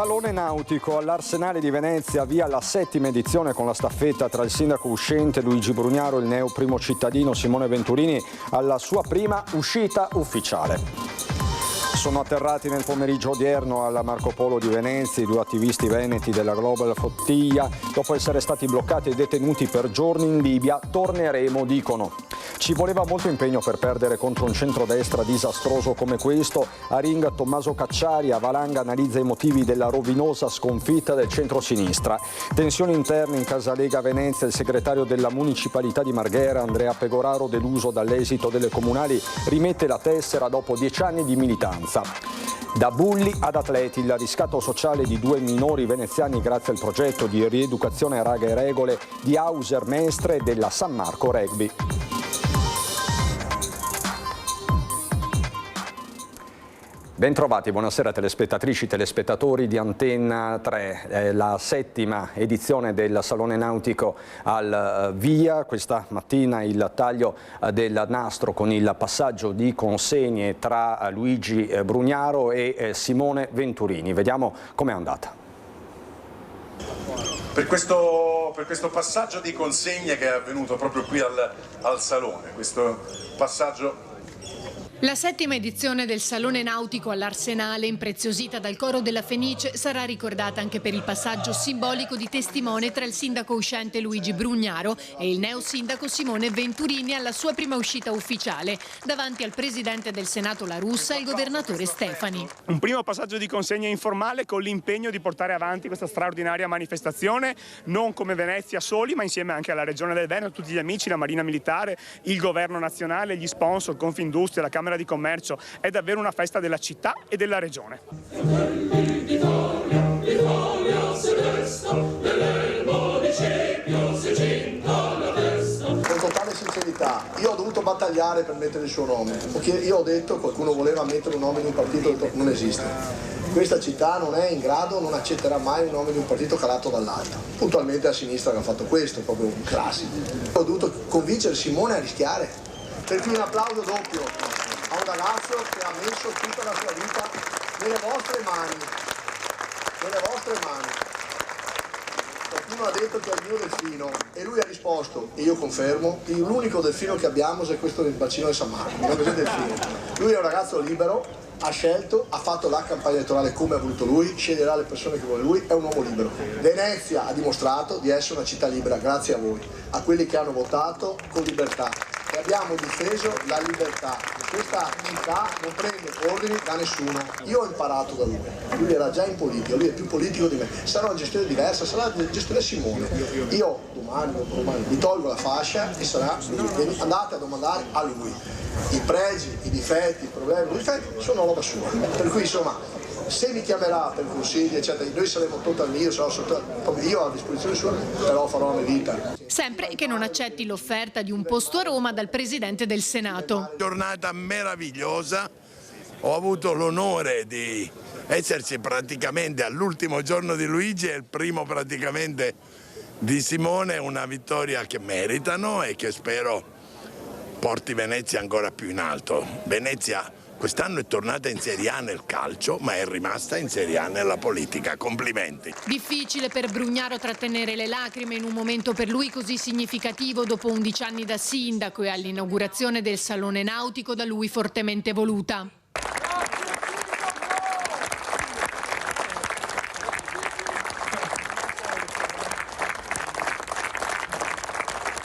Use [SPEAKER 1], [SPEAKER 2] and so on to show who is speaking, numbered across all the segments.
[SPEAKER 1] Salone nautico all'Arsenale di Venezia, via la 7ª edizione con la staffetta tra il sindaco uscente Luigi Brugnaro e il neo primo cittadino Simone Venturini alla sua prima uscita ufficiale. Sono atterrati nel pomeriggio odierno alla Marco Polo di Venezia i due attivisti veneti della Global Flottiglia. Dopo essere stati bloccati e detenuti per giorni in Libia, torneremo, dicono. Ci voleva molto impegno per perdere contro un centrodestra disastroso come questo. A ring Tommaso Cacciari, a Valanga analizza i motivi della rovinosa sconfitta del centrosinistra. Tensioni interne in Casa Lega Venezia, il segretario della municipalità di Marghera, Andrea Pegoraro, deluso dall'esito delle comunali, rimette la tessera dopo 10 anni di militanza. Da bulli ad atleti, il riscatto sociale di 2 minori veneziani grazie al progetto di rieducazione a raga e regole di Hauser Mestre e della San Marco Rugby. Bentrovati, buonasera telespettatrici, telespettatori di Antenna 3, la 7ª edizione del Salone Nautico al via. Questa mattina il taglio del nastro con il passaggio di consegne tra Luigi Brugnaro e Simone Venturini. Vediamo com'è andata.
[SPEAKER 2] Per questo passaggio di consegne che è avvenuto proprio qui al Salone, questo passaggio.
[SPEAKER 3] La 7ª edizione del Salone Nautico all'Arsenale, impreziosita dal coro della Fenice, sarà ricordata anche per il passaggio simbolico di testimone tra il sindaco uscente Luigi Brugnaro e il neo sindaco Simone Venturini alla sua prima uscita ufficiale, davanti al presidente del Senato La Russa e il governatore Stefani.
[SPEAKER 4] Un primo passaggio di consegna informale con l'impegno di portare avanti questa straordinaria manifestazione, non come Venezia soli, ma insieme anche alla Regione del Veneto, tutti gli amici, la Marina Militare, il Governo Nazionale, gli sponsor, Confindustria, la Camera di Commercio. È davvero una festa della città e della regione.
[SPEAKER 5] Con totale sincerità, io ho dovuto battagliare per mettere il suo nome, perché io ho detto, qualcuno voleva mettere un nome di un partito, ho detto non esiste. Questa città non è in grado, non accetterà mai un nome di un partito calato dall'alto. Puntualmente a sinistra che ha fatto questo, è proprio un classico. Ho dovuto convincere Simone a rischiare, per cui un applauso doppio a un ragazzo che ha messo tutta la sua vita nelle vostre mani. Qualcuno ha detto che è il mio delfino e lui ha risposto, e io confermo, che l'unico delfino che abbiamo è questo del bacino di San Marco, non è delfino. Lui è un ragazzo libero, ha scelto, ha fatto la campagna elettorale come ha voluto lui, sceglierà le persone che vuole lui, è un uomo libero. Venezia ha dimostrato di essere una città libera grazie a voi, a quelli che hanno votato con libertà. E abbiamo difeso la libertà. Questa città non prende ordini da nessuno. Io ho imparato da lui era già in politica, lui è più politico di me. Sarà una gestione diversa, sarà la gestione Simone. Io domani mi tolgo la fascia e sarà lui. Andate a domandare a lui. I pregi, i difetti, i problemi, i difetti sono roba sua. Per cui insomma, se mi chiamerà per consigli eccetera, noi saremo io sarò io a disposizione sua, però farò la mia vita.
[SPEAKER 3] Sempre che non accetti l'offerta di un posto a Roma dal presidente del Senato.
[SPEAKER 6] Giornata meravigliosa, ho avuto l'onore di esserci praticamente all'ultimo giorno di Luigi e il primo praticamente di Simone, una vittoria che meritano e che spero porti Venezia ancora più in alto. Venezia quest'anno è tornata in Serie A nel calcio, ma è rimasta in Serie A nella politica. Complimenti.
[SPEAKER 3] Difficile per Brugnaro trattenere le lacrime in un momento per lui così significativo dopo 11 anni da sindaco e all'inaugurazione del Salone Nautico da lui fortemente voluta.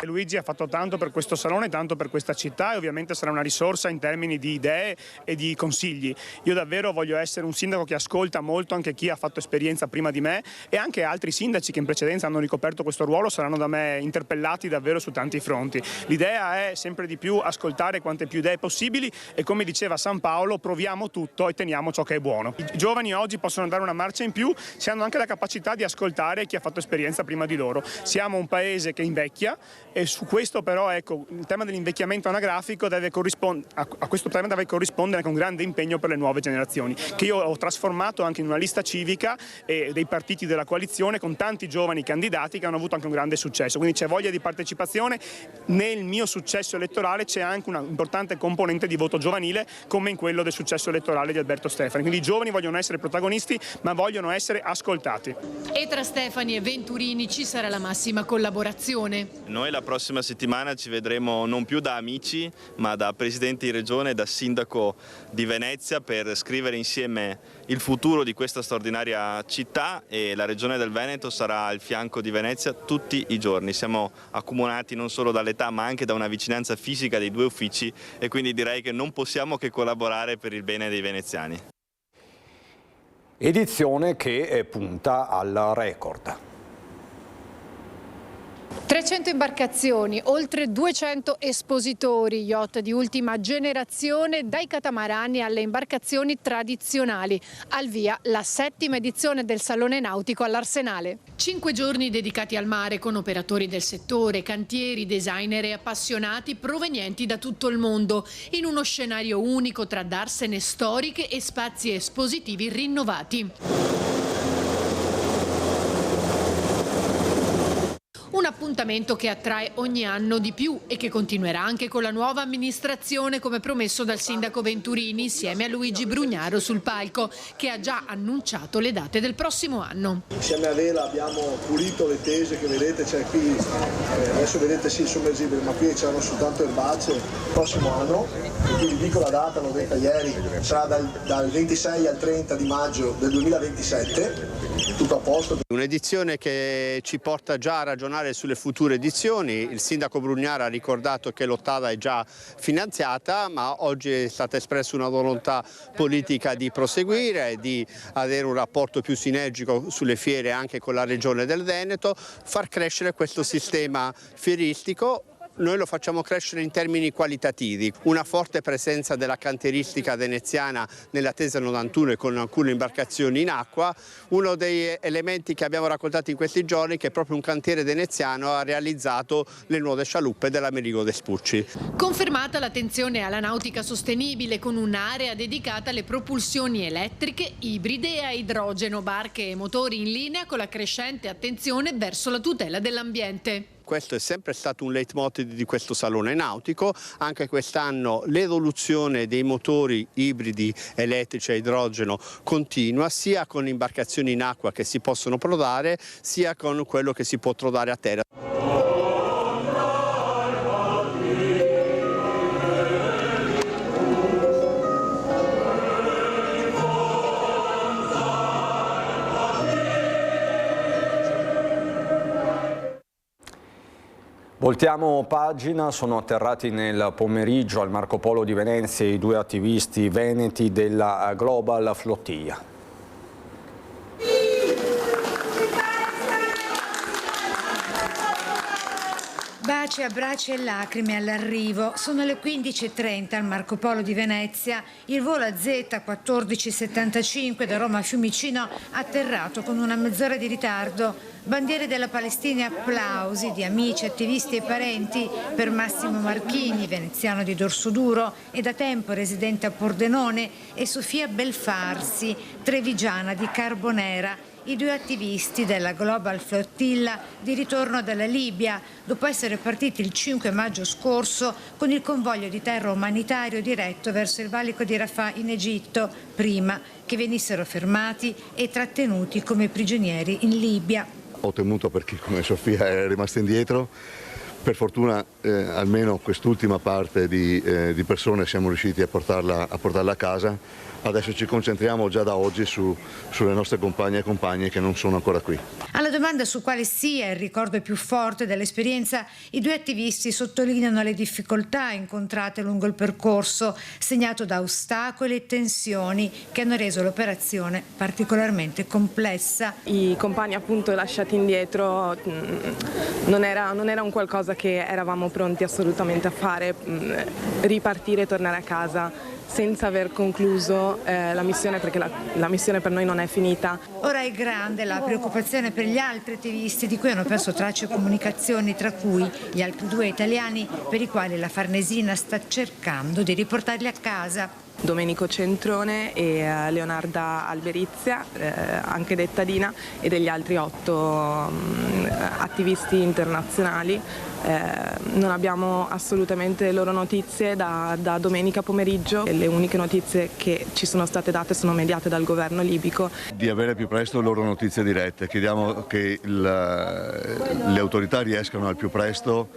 [SPEAKER 4] Luigi ha fatto tanto per questo salone, tanto per questa città e ovviamente sarà una risorsa in termini di idee e di consigli. Io davvero voglio essere un sindaco che ascolta molto anche chi ha fatto esperienza prima di me e anche altri sindaci che in precedenza hanno ricoperto questo ruolo saranno da me interpellati davvero su tanti fronti. L'idea è sempre di più ascoltare quante più idee possibili e come diceva San Paolo proviamo tutto e teniamo ciò che è buono. I giovani oggi possono dare una marcia in più se hanno anche la capacità di ascoltare chi ha fatto esperienza prima di loro. Siamo un paese che invecchia E su questo però ecco, il tema dell'invecchiamento anagrafico a questo tema deve corrispondere con grande impegno per le nuove generazioni, che io ho trasformato anche in una lista civica dei partiti della coalizione con tanti giovani candidati che hanno avuto anche un grande successo, quindi c'è voglia di partecipazione. Nel mio successo elettorale c'è anche una importante componente di voto giovanile, come in quello del successo elettorale di Alberto Stefani, quindi i giovani vogliono essere protagonisti ma vogliono essere ascoltati.
[SPEAKER 3] E tra Stefani e Venturini ci sarà la massima collaborazione.
[SPEAKER 7] Noi la prossima settimana ci vedremo non più da amici ma da presidente di regione e da sindaco di Venezia per scrivere insieme il futuro di questa straordinaria città, e la regione del Veneto sarà al fianco di Venezia tutti i giorni. Siamo accomunati non solo dall'età ma anche da una vicinanza fisica dei due uffici, e quindi direi che non possiamo che collaborare per il bene dei veneziani.
[SPEAKER 1] Edizione che punta al record.
[SPEAKER 3] 300 imbarcazioni, oltre 200 espositori, yacht di ultima generazione, dai catamarani alle imbarcazioni tradizionali. Al via la 7ª edizione del Salone Nautico all'Arsenale. 5 giorni dedicati al mare con operatori del settore, cantieri, designer e appassionati provenienti da tutto il mondo, in uno scenario unico tra darsene storiche e spazi espositivi rinnovati. Un appuntamento che attrae ogni anno di più e che continuerà anche con la nuova amministrazione, come promesso dal sindaco Venturini insieme a Luigi Brugnaro sul palco, che ha già annunciato le date del prossimo anno.
[SPEAKER 5] Insieme a Vela abbiamo pulito le tese che vedete, c'è qui, adesso vedete sì il sommergibile, ma qui c'erano soltanto erbacce. Il prossimo anno, e quindi dico la data, l'ho detta ieri, sarà dal 26 al 30 di maggio del 2027, tutto a posto.
[SPEAKER 8] Un'edizione che ci porta già a ragionare sulle future edizioni. Il sindaco Brugnaro ha ricordato che l'8ª è già finanziata, ma oggi è stata espressa una volontà politica di proseguire, di avere un rapporto più sinergico sulle fiere anche con la regione del Veneto, far crescere questo sistema fieristico. Noi lo facciamo crescere in termini qualitativi, una forte presenza della cantieristica veneziana nella Tesa 91 e con alcune imbarcazioni in acqua. Uno degli elementi che abbiamo raccontato in questi giorni è che proprio un cantiere veneziano ha realizzato le nuove scialuppe dell'Amerigo Vespucci.
[SPEAKER 3] Confermata l'attenzione alla nautica sostenibile con un'area dedicata alle propulsioni elettriche, ibride e a idrogeno, barche e motori in linea con la crescente attenzione verso la tutela dell'ambiente.
[SPEAKER 8] Questo è sempre stato un leitmotiv di questo Salone Nautico. Anche quest'anno l'evoluzione dei motori ibridi elettrici a idrogeno continua, sia con imbarcazioni in acqua che si possono prodare, sia con quello che si può trovare a terra.
[SPEAKER 1] Voltiamo pagina, sono atterrati nel pomeriggio al Marco Polo di Venezia i 2 attivisti veneti della Global Flotilla.
[SPEAKER 9] Baci, abbracci e lacrime all'arrivo. Sono le 15:30 al Marco Polo di Venezia. Il volo AZ1475 da Roma a Fiumicino atterrato con una mezz'ora di ritardo. Bandiere della Palestina e applausi di amici, attivisti e parenti per Massimo Marchini, veneziano di Dorsoduro e da tempo residente a Pordenone, e Sofia Belfarsi, trevigiana di Carbonera. I 2 attivisti della Global Flotilla di ritorno dalla Libia, dopo essere partiti il 5 maggio scorso con il convoglio di terra umanitario diretto verso il valico di Rafah in Egitto, prima che venissero fermati e trattenuti come prigionieri in Libia.
[SPEAKER 10] Ho temuto perché come Sofia è rimasta indietro. Per fortuna almeno quest'ultima parte di persone siamo riusciti a portarla a casa. Adesso ci concentriamo già da oggi sulle nostre compagne e compagni che non sono ancora qui.
[SPEAKER 9] Alla domanda su quale sia il ricordo più forte dell'esperienza, i 2 attivisti sottolineano le difficoltà incontrate lungo il percorso, segnato da ostacoli e tensioni che hanno reso l'operazione particolarmente complessa.
[SPEAKER 11] I compagni appunto lasciati indietro non era un qualcosa cosa che eravamo pronti assolutamente a fare, ripartire e tornare a casa senza aver concluso la missione, perché la missione per noi non è finita.
[SPEAKER 9] Ora è grande la preoccupazione per gli altri attivisti di cui hanno perso tracce e comunicazioni, tra cui gli altri 2 italiani per i quali la Farnesina sta cercando di riportarli a casa.
[SPEAKER 11] Domenico Centrone e Leonarda Alberizia, anche detta Dina, e degli altri 8 attivisti internazionali. Non abbiamo assolutamente le loro notizie da domenica pomeriggio. Le uniche notizie che ci sono state date sono mediate dal governo libico.
[SPEAKER 10] Di avere più presto le loro notizie dirette, chiediamo che le autorità riescano al più presto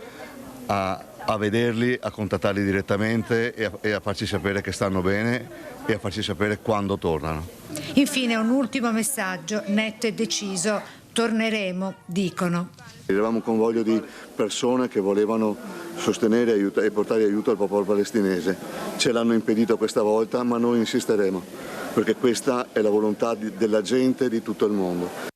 [SPEAKER 10] a vederli, a contattarli direttamente e a farci sapere che stanno bene e a farci sapere quando tornano.
[SPEAKER 9] Infine un ultimo messaggio netto e deciso: torneremo, dicono.
[SPEAKER 10] Eravamo un convoglio di persone che volevano sostenere e portare aiuto al popolo palestinese. Ce l'hanno impedito questa volta, ma noi insisteremo, perché questa è la volontà della gente di tutto il mondo.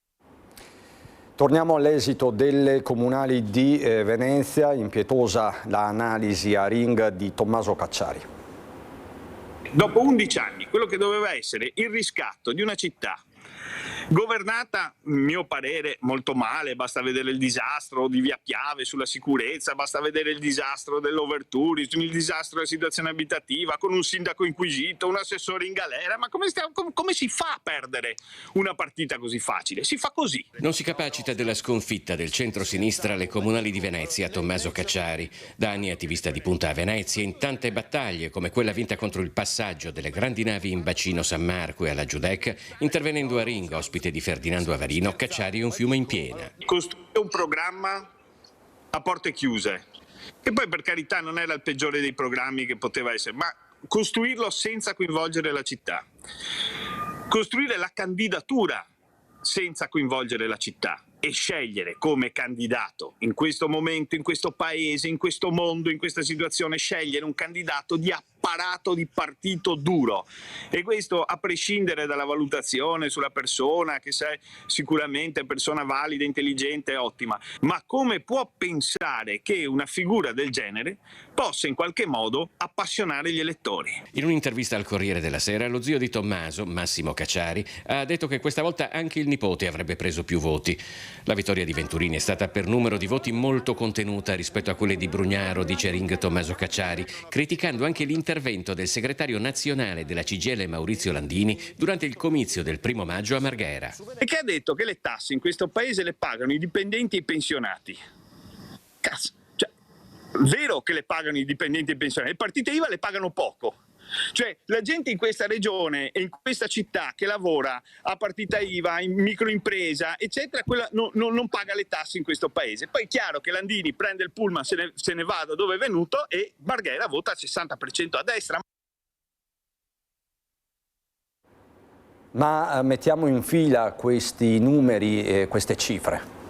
[SPEAKER 1] Torniamo all'esito delle comunali di Venezia, impietosa l'analisi a ring di Tommaso Cacciari.
[SPEAKER 12] Dopo 11 anni, quello che doveva essere il riscatto di una città governata, a mio parere, molto male, basta vedere il disastro di Via Piave sulla sicurezza, basta vedere il disastro dell'overtourism, il disastro della situazione abitativa, con un sindaco inquisito, un assessore in galera. Ma come si fa a perdere una partita così facile? Si fa così.
[SPEAKER 13] Non si capacita della sconfitta del centro-sinistra alle comunali di Venezia, Tommaso Cacciari. Da anni attivista di punta a Venezia in tante battaglie, come quella vinta contro il passaggio delle grandi navi in bacino San Marco e alla Giudecca, intervenendo a ring, ospite di Ferdinando Avarino, Cacciari è un fiume in piena.
[SPEAKER 12] Costruire un programma a porte chiuse, che poi per carità non era il peggiore dei programmi che poteva essere, ma costruirlo senza coinvolgere la città. Costruire la candidatura senza coinvolgere la città e scegliere come candidato in questo momento, in questo paese, in questo mondo, in questa situazione, scegliere un candidato di apparato di partito duro, e questo a prescindere dalla valutazione sulla persona, che sei sicuramente persona valida, intelligente, ottima, ma come può pensare che una figura del genere possa in qualche modo appassionare gli elettori?
[SPEAKER 13] In un'intervista al Corriere della Sera, lo zio di Tommaso, Massimo Cacciari, ha detto che questa volta anche il nipote avrebbe preso più voti. La vittoria di Venturini è stata per numero di voti molto contenuta rispetto a quelle di Brugnaro, dice ring Tommaso Cacciari, criticando anche l'intervento del segretario nazionale della CGIL Maurizio Landini durante il comizio del 1° maggio a Marghera.
[SPEAKER 12] E che ha detto che le tasse in questo paese le pagano i dipendenti e i pensionati. Cazzo, cioè, vero che le pagano i dipendenti e i pensionati, le partite IVA le pagano poco. Cioè la gente in questa regione e in questa città che lavora a partita IVA, in microimpresa, eccetera, quella non paga le tasse in questo paese. Poi è chiaro che Landini prende il pullman, se ne va da dove è venuto, e Marghera vota al 60% a destra.
[SPEAKER 1] Ma mettiamo in fila questi numeri e queste cifre.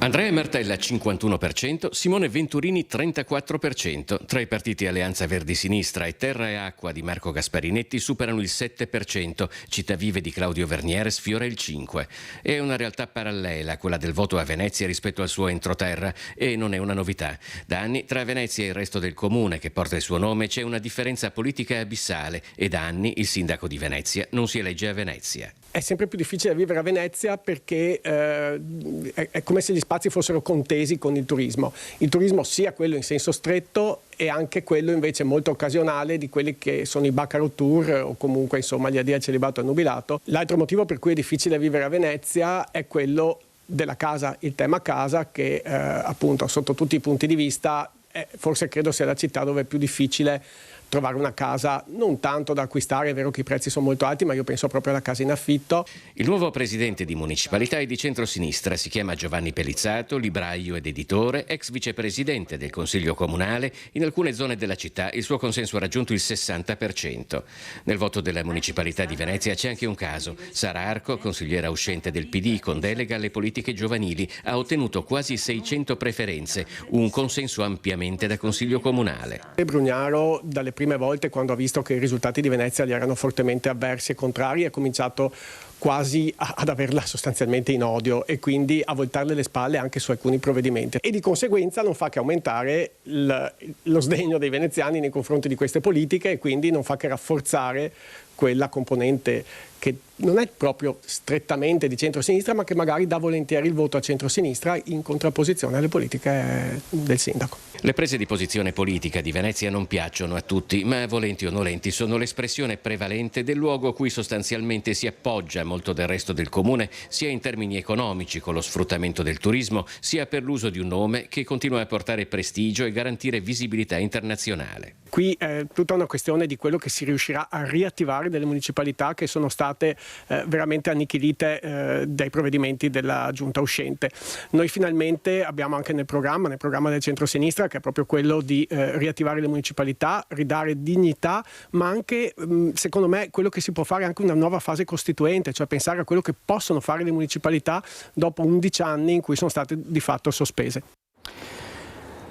[SPEAKER 13] Andrea Martella 51%, Simone Venturini 34%. Tra i partiti Alleanza Verdi Sinistra e Terra e Acqua di Marco Gasparinetti superano il 7%, Città Vive di Claudio Verniere sfiora il 5%. È una realtà parallela quella del voto a Venezia rispetto al suo entroterra, e non è una novità. Da anni tra Venezia e il resto del comune che porta il suo nome c'è una differenza politica abissale, e da anni il sindaco di Venezia non si elegge a Venezia.
[SPEAKER 14] È sempre più difficile vivere a Venezia perché è come se gli spazi fossero contesi con il turismo. Il turismo sia quello in senso stretto e anche quello invece molto occasionale di quelli che sono i Baccarat Tour o comunque insomma gli addio al celibato e al nubilato. L'altro motivo per cui è difficile vivere a Venezia è quello della casa, il tema casa, che appunto sotto tutti i punti di vista forse credo sia la città dove è più difficile trovare una casa, non tanto da acquistare, è vero che i prezzi sono molto alti, ma io penso proprio alla casa in affitto.
[SPEAKER 13] Il nuovo presidente di municipalità è di centrosinistra, si chiama Giovanni Pelizzato, libraio ed editore, ex vicepresidente del Consiglio Comunale. In alcune zone della città il suo consenso ha raggiunto il 60%. Nel voto della municipalità di Venezia c'è anche un caso. Sara Arco, consigliera uscente del PD con delega alle politiche giovanili, ha ottenuto quasi 600 preferenze, un consenso ampiamente da Consiglio Comunale.
[SPEAKER 14] Brugnaro, dalle prime volte, quando ha visto che i risultati di Venezia gli erano fortemente avversi e contrari, ha cominciato quasi ad averla sostanzialmente in odio e quindi a voltarle le spalle anche su alcuni provvedimenti, e di conseguenza non fa che aumentare lo sdegno dei veneziani nei confronti di queste politiche, e quindi non fa che rafforzare quella componente che non è proprio strettamente di centrosinistra, ma che magari dà volentieri il voto a centrosinistra in contrapposizione alle politiche del sindaco.
[SPEAKER 13] Le prese di posizione politica di Venezia non piacciono a tutti, ma volenti o nolenti sono l'espressione prevalente del luogo a cui sostanzialmente si appoggia molto del resto del comune, sia in termini economici con lo sfruttamento del turismo, sia per l'uso di un nome che continua a portare prestigio e garantire visibilità internazionale.
[SPEAKER 14] Qui è tutta una questione di quello che si riuscirà a riattivare delle municipalità che sono state veramente annichilite dai provvedimenti della giunta uscente. Noi finalmente abbiamo anche nel programma del centrosinistra, che è proprio quello di riattivare le municipalità, ridare dignità, ma anche secondo me quello che si può fare anche una nuova fase costituente, cioè pensare a quello che possono fare le municipalità dopo 11 anni in cui sono state di fatto sospese.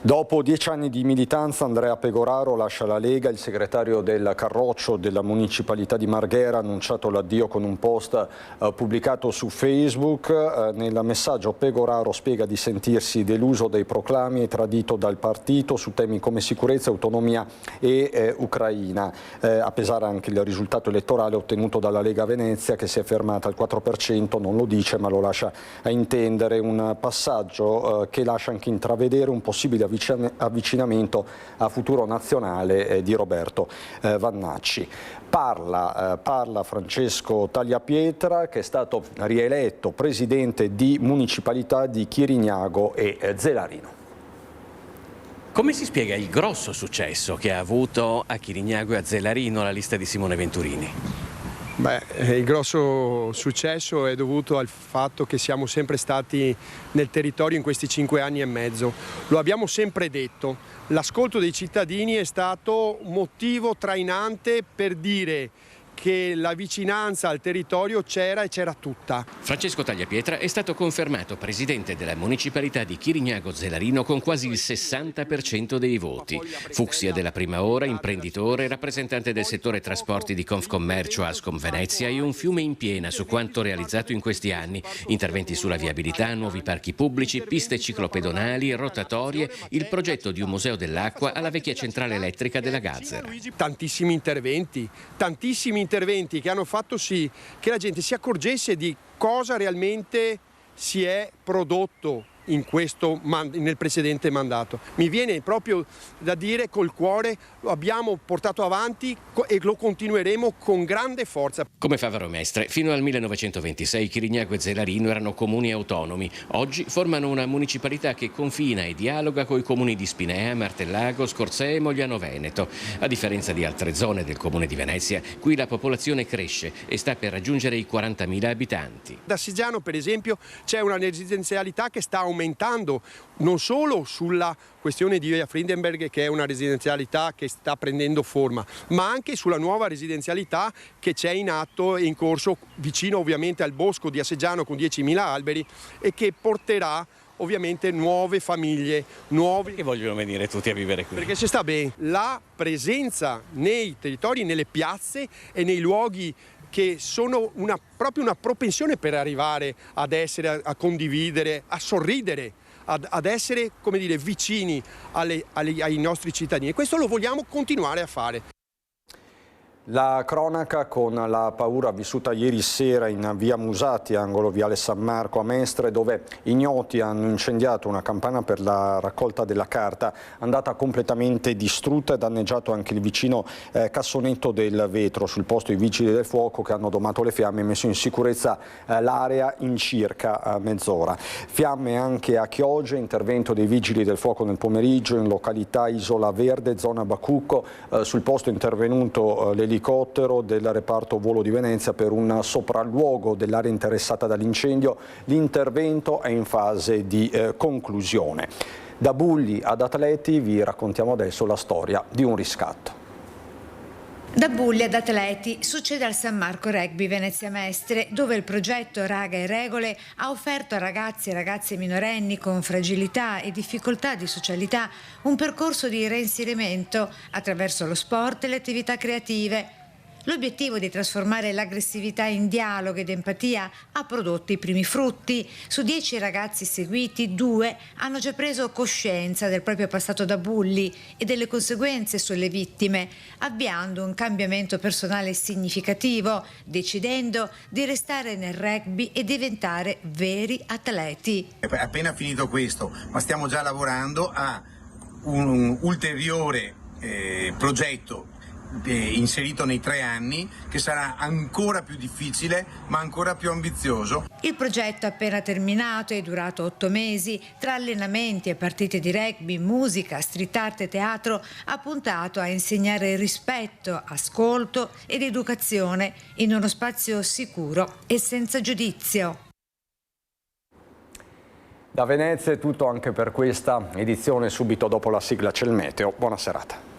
[SPEAKER 1] Dopo 10 anni di militanza, Andrea Pegoraro lascia la Lega. Il segretario del Carroccio della municipalità di Marghera ha annunciato l'addio con un post pubblicato su Facebook. Nel messaggio Pegoraro spiega di sentirsi deluso dai proclami e tradito dal partito su temi come sicurezza, autonomia e Ucraina. A pesare anche il risultato elettorale ottenuto dalla Lega Venezia, che si è fermata al 4%, non lo dice ma lo lascia a intendere. Un passaggio che lascia anche intravedere un possibile avvicinamento a futuro nazionale di Roberto Vannacci. Parla Francesco Tagliapietra, che è stato rieletto presidente di municipalità di Chirignago e Zelarino.
[SPEAKER 13] Come si spiega il grosso successo che ha avuto a Chirignago e a Zelarino la lista di Simone Venturini?
[SPEAKER 15] Il grosso successo è dovuto al fatto che siamo sempre stati nel territorio in questi 5 anni e mezzo. Lo abbiamo sempre detto, l'ascolto dei cittadini è stato motivo trainante per dire che la vicinanza al territorio c'era e c'era tutta.
[SPEAKER 13] Francesco Tagliapietra è stato confermato presidente della municipalità di Chirignago Zelarino con quasi il 60% dei voti. Fucsia della prima ora, imprenditore, rappresentante del settore trasporti di Confcommercio Ascom Venezia e un fiume in piena su quanto realizzato in questi anni. Interventi sulla viabilità, nuovi parchi pubblici, piste ciclopedonali, rotatorie, il progetto di un museo dell'acqua alla vecchia centrale elettrica della Gazzera.
[SPEAKER 15] Tantissimi interventi che hanno fatto sì che la gente si accorgesse di cosa realmente si è prodotto nel precedente mandato. Mi viene proprio da dire col cuore, lo abbiamo portato avanti e lo continueremo con grande forza.
[SPEAKER 13] Come Favaro Mestre, fino al 1926 Chirignago e Zelarino erano comuni autonomi. Oggi formano una municipalità che confina e dialoga con i comuni di Spinea, Martellago, Scorzè e Mogliano Veneto. A differenza di altre zone del comune di Venezia, qui la popolazione cresce e sta per raggiungere i 40.000 abitanti.
[SPEAKER 15] Da Sigiano, per esempio, c'è una residenzialità che sta aumentando, non solo sulla questione di Via Friedenberg, che è una residenzialità che sta prendendo forma, ma anche sulla nuova residenzialità che c'è in atto e in corso vicino ovviamente al bosco di Asseggiano con 10.000 alberi e che porterà ovviamente nuove famiglie,
[SPEAKER 13] Che vogliono venire tutti a vivere qui?
[SPEAKER 15] Perché si sta bene. La presenza nei territori, nelle piazze e nei luoghi che sono proprio una propensione per arrivare ad essere, a condividere, a sorridere, ad essere, come dire, vicini ai nostri cittadini. E questo lo vogliamo continuare a fare.
[SPEAKER 1] La cronaca con la paura vissuta ieri sera in via Musati, angolo viale San Marco a Mestre, dove ignoti hanno incendiato una campana per la raccolta della carta, andata completamente distrutta e danneggiato anche il vicino cassonetto del vetro. Sul posto i vigili del fuoco che hanno domato le fiamme e messo in sicurezza l'area in circa mezz'ora. Fiamme anche a Chioggia, intervento dei vigili del fuoco nel pomeriggio in località Isola Verde, zona Bacucco. Sul posto è intervenuto l'elicottero del reparto volo di Venezia per un sopralluogo dell'area interessata dall'incendio. L'intervento è in fase di conclusione. Da bulli ad atleti vi raccontiamo adesso la storia di un riscatto.
[SPEAKER 9] Da bulli ad atleti succede al San Marco Rugby Venezia Mestre, dove il progetto Raga e Regole ha offerto a ragazzi e ragazze minorenni con fragilità e difficoltà di socialità un percorso di reinserimento attraverso lo sport e le attività creative. L'obiettivo di trasformare l'aggressività in dialogo ed empatia ha prodotto i primi frutti. Su 10 ragazzi seguiti, 2 hanno già preso coscienza del proprio passato da bulli e delle conseguenze sulle vittime, avviando un cambiamento personale significativo, decidendo di restare nel rugby e diventare veri atleti.
[SPEAKER 16] È appena finito questo, ma stiamo già lavorando a un ulteriore progetto inserito nei 3 anni, che sarà ancora più difficile ma ancora più ambizioso.
[SPEAKER 9] Il progetto appena terminato è durato 8 mesi, tra allenamenti e partite di rugby, musica, street art e teatro, ha puntato a insegnare rispetto, ascolto ed educazione in uno spazio sicuro e senza giudizio.
[SPEAKER 1] Da Venezia è tutto anche per questa edizione, subito dopo la sigla c'è il meteo. Buona serata.